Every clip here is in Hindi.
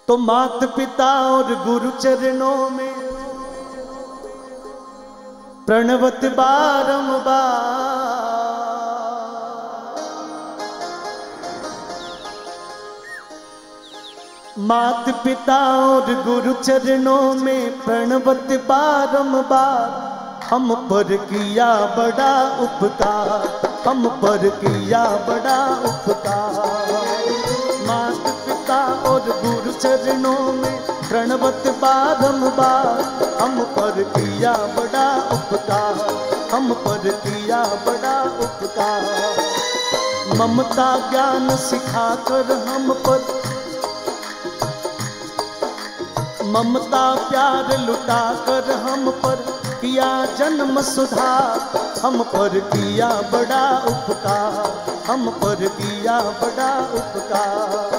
तो माता पिता और गुरु चरणों में प्रणवत बारंबार। माता पिता और गुरु चरणों में प्रणवत बारंबार। हम पर किया बड़ा उपकार, हम पर किया बड़ा उपकार। माता पिता और गुरु चरणों में प्रणवत बारंबार। हम पर किया बड़ा उपकार, हम पर किया बड़ा उपकार। ममता ज्ञान सिखाकर हम पर, ममता प्यार लुटाकर हम पर किया जन्म सुधार। हम पर किया बड़ा उपकार, हम पर किया बड़ा उपकार।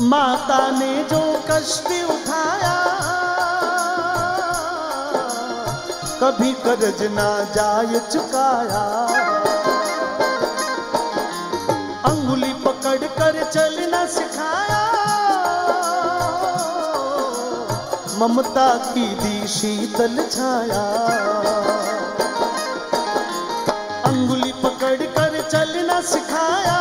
माता ने जो कष्ट उठाया कभी कर्ज ना जाय चुकाया। अंगुली पकड़ कर चलना सिखाया, ममता की दी शीतल छाया। अंगुली पकड़ कर चलना सिखाया,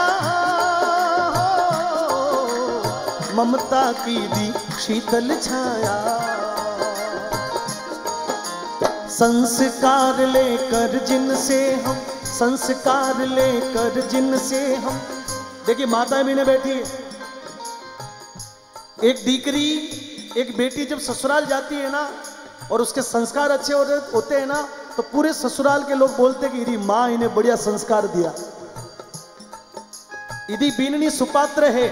ममता की दी शीतल छाया। संस्कार लेकर जिनसे हम, संस्कार लेकर जिनसे हम। देखिए माता भी बैठी है। एक दीकरी, एक बेटी जब ससुराल जाती है ना और उसके संस्कार अच्छे होते हैं ना, तो पूरे ससुराल के लोग बोलते कि इरी माँ इन्हें बढ़िया संस्कार दिया। यदि बीननी सुपात्र है,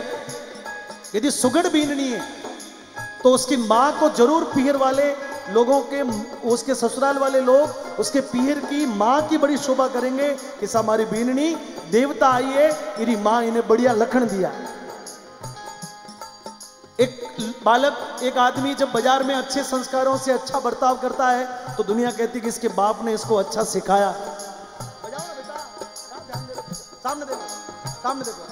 यदि सुगढ़ बीननी है, तो उसकी माँ को जरूर पीहर वाले लोगों के, उसके ससुराल वाले लोग उसके पीहर की माँ की बड़ी शोभा करेंगे कि हमारी बीननी देवता आई है, इरी माँ इन्हें बढ़िया लखन दिया। एक बालक, एक आदमी जब बाजार में अच्छे संस्कारों से अच्छा बर्ताव करता है तो दुनिया कहती है कि इसके बाप ने इसको अच्छा सिखाया। बजाओ ना बेटा, ध्यान दे रहे, सामने देखो, सामने देखो।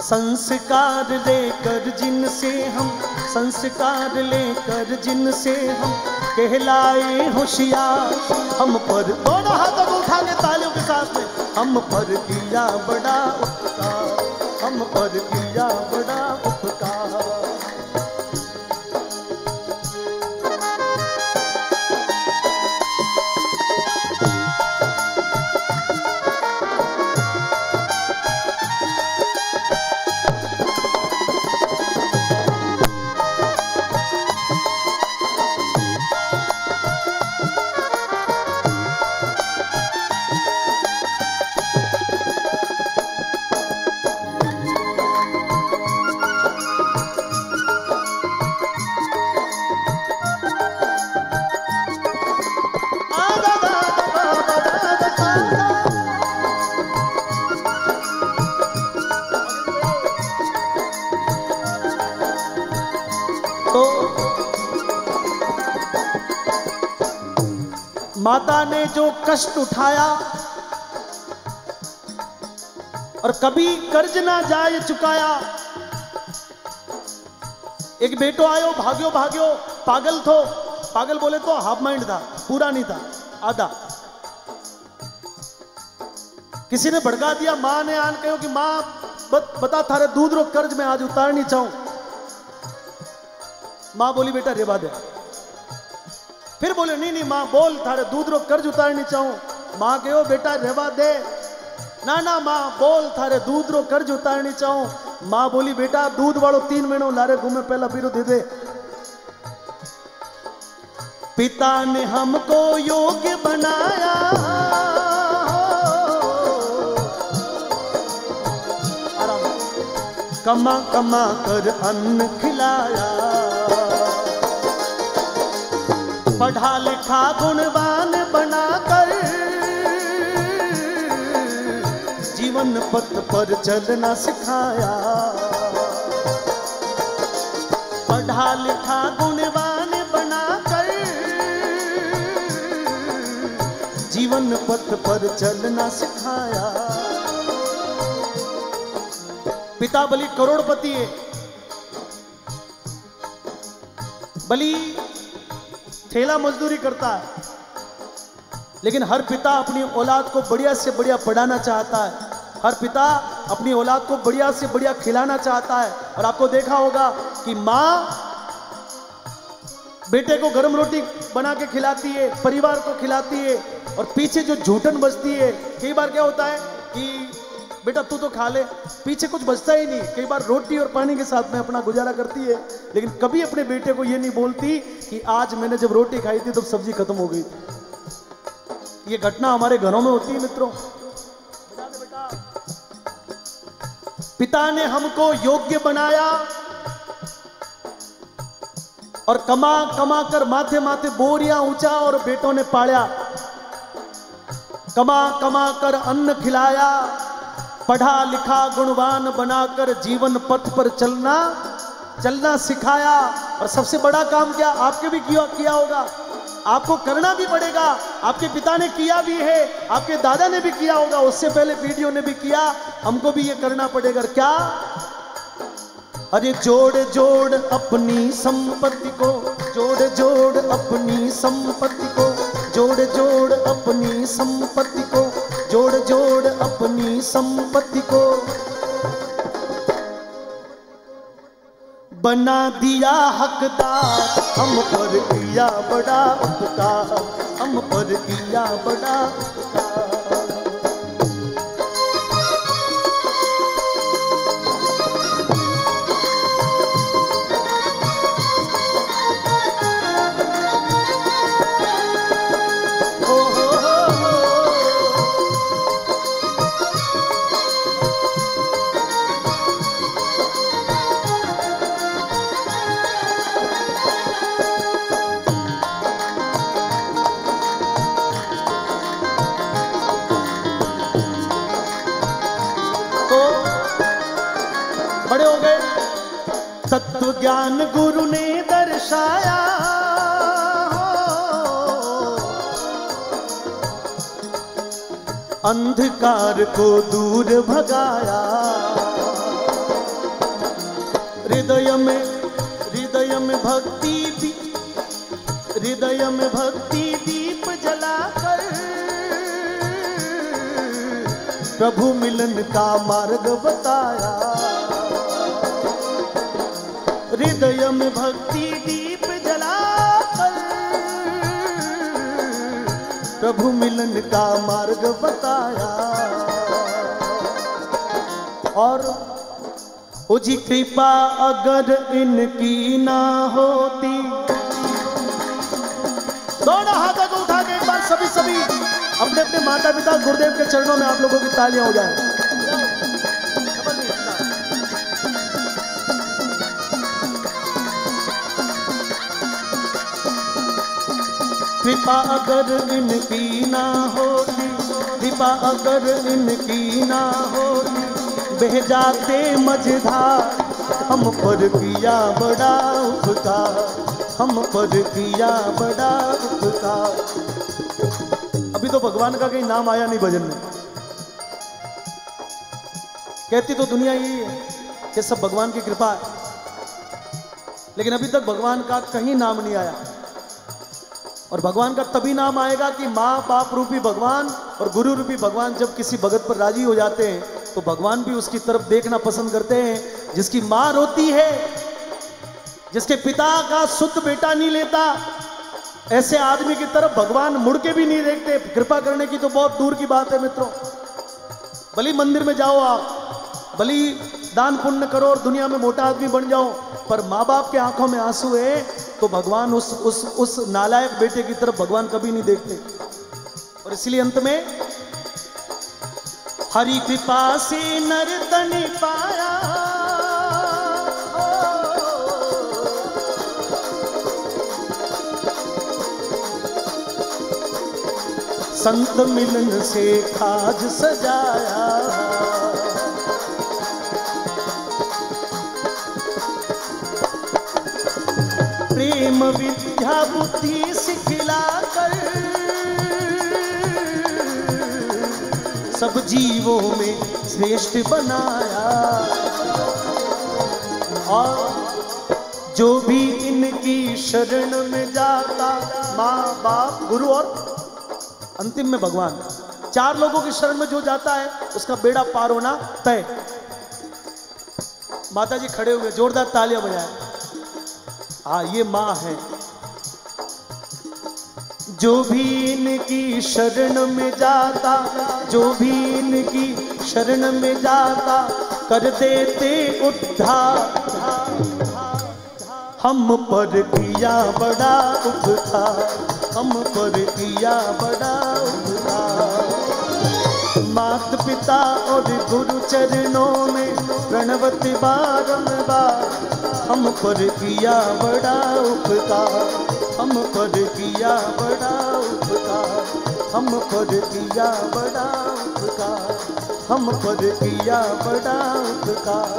संस्कार लेकर जिनसे हम, संस्कार लेकर जिनसे हम कहलाए होशियार। हम पर दोनों हाथों को उठा के तालियों के साथ में, हम पर किया बड़ा उपकार, हम पर किया बड़ा उपकार। माता ने जो कष्ट उठाया और कभी कर्ज ना जाए चुकाया। एक बेटो आयो, भाग्यो भाग्यो, पागल थो, पागल बोले तो हाफ माइंड था, पूरा नहीं था, आधा। किसी ने भड़का दिया, माँ ने आन कहो कि माँ बता थारे दूध रो कर्ज में आज उतारनी चाहूं। माँ बोली बेटा रेवा दे। फिर बोले नहीं नहीं माँ बोल, थारे दूध रो कर्ज उतारनी चाहूं। माँ कहो बेटा रेवा दे, ना ना माँ बोल थारे दूध रो कर्ज उतारनी चाहूं। माँ बोली बेटा दूध वालों 3 महीनों लारे घूमे पहला पीरो दे दे। पिता ने हमको योग्य बनाया, कमा कमा कर अन्न खिलाया, पढ़ा लिखा गुणवान बनाकर जीवन पथ पर चलना सिखाया। पढ़ा लिखा गुणवान बनाकर जीवन पथ पर चलना सिखाया। पिता बलि करोड़पति है, बलि ठेला मजदूरी करता है, लेकिन हर पिता अपनी औलाद को बढ़िया से बढ़िया पढ़ाना चाहता है। हर पिता अपनी औलाद को बढ़िया से बढ़िया खिलाना चाहता है। और आपको देखा होगा कि माँ बेटे को गरम रोटी बना के खिलाती है, परिवार को खिलाती है, और पीछे जो झूठन बचती है, कई बार क्या होता है कि बेटा तू तो खा ले, पीछे कुछ बचता ही नहीं। कई बार रोटी और पानी के साथ में अपना गुजारा करती है, लेकिन कभी अपने बेटे को ये नहीं बोलती कि आज मैंने जब रोटी खाई थी तब सब्जी खत्म हो गई थी। ये घटना हमारे घरों में होती है मित्रों। पिता ने हमको योग्य बनाया और कमा कमा कर माथे माथे बोरियां ऊंचा और बेटों ने पाया। कमा कमा कर अन्न खिलाया, पढ़ा लिखा गुणवान बनाकर जीवन पथ पर चलना सिखाया। और सबसे बड़ा काम क्या आपके भी किया होगा, आपको करना भी पड़ेगा। आपके पिता ने किया भी है, आपके दादा ने भी किया होगा, उससे पहले पीढ़ियों ने भी किया, हमको भी ये करना पड़ेगा। क्या? अरे जोड़ जोड़ अपनी संपत्ति को, जोड़ जोड़ अपनी संपत्ति को, जोड़ जोड़ अपनी संपत्ति को, जोड़ जोड़ अपनी संपत्ति को, बना दिया हकदार, हम पर किया बड़ा उपकार, हम पर किया बड़ा उपकार। बड़े हो गए, तत्व ज्ञान गुरु ने दर्शाया, अंधकार को दूर भगाया। हृदय में भक्ति दीप जलाकर प्रभु मिलन का मार्ग बताया। हृदय में भक्ति दीप जलाकर प्रभु मिलन का मार्ग बताया। और उजी कृपा अगर इनकी ना होती, दोनों हाथों को उठा के एक बार सभी अपने अपने माता पिता गुरुदेव के चरणों में आप लोगों की तालियां हो जाए। कृपा अगर इनकी ना होती, कृपा अगर इनकी ना होती, बह जाते मझधार, हम पर किया बड़ा उपकार, हम पर किया बड़ा उपकार। अभी तो भगवान का कहीं नाम आया नहीं भजन में। कहती तो दुनिया यही है कि सब भगवान की कृपा है, लेकिन अभी तक भगवान का कहीं नाम नहीं आया। और भगवान का तभी नाम आएगा कि माँ बाप रूपी भगवान और गुरु रूपी भगवान जब किसी भगत पर राजी हो जाते हैं, तो भगवान भी उसकी तरफ देखना पसंद करते हैं। जिसकी माँ रोती है, जिसके पिता का शुद्ध बेटा नहीं लेता, ऐसे आदमी की तरफ भगवान मुड़ के भी नहीं देखते। कृपा करने की तो बहुत दूर की बात है मित्रों। भली मंदिर में जाओ आप, भली दान पुण्य करो और दुनिया में मोटा आदमी बन जाओ, पर माँ बाप के आंखों में आंसू है तो भगवान उस नालायक बेटे की तरफ भगवान कभी नहीं देखते। और इसलिए अंत में हरि कृपा से नर तन पाया, संत मिलन से खाज सजाया, प्रेम विद्या बुद्धि सिखलाकर सब जीवों में श्रेष्ठ बनाया। और जो भी इनकी शरण में जाता, माँ बाप गुरु और अंतिम में भगवान, चार लोगों की शरण में जो जाता है उसका बेड़ा पार होना तय। माता जी खड़े हुए, जोरदार तालियां बजाएं। हाँ, ये माँ है। जो भी इनकी शरण में जाता, जो भी इनकी शरण में जाता, कर देते उद्धार। हम पर किया बड़ा उपकार, हम पर किया बड़ा उपकार। मात पिता और गुरु चरणों में प्रणवति बारंबार, हम पर किया बड़ा उपकार, हम पर किया बड़ा उपकार, हम पर किया बड़ा उपकार, हम पर किया बड़ा उपकार,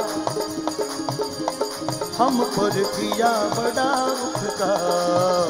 हम पर किया बड़ा उपकार।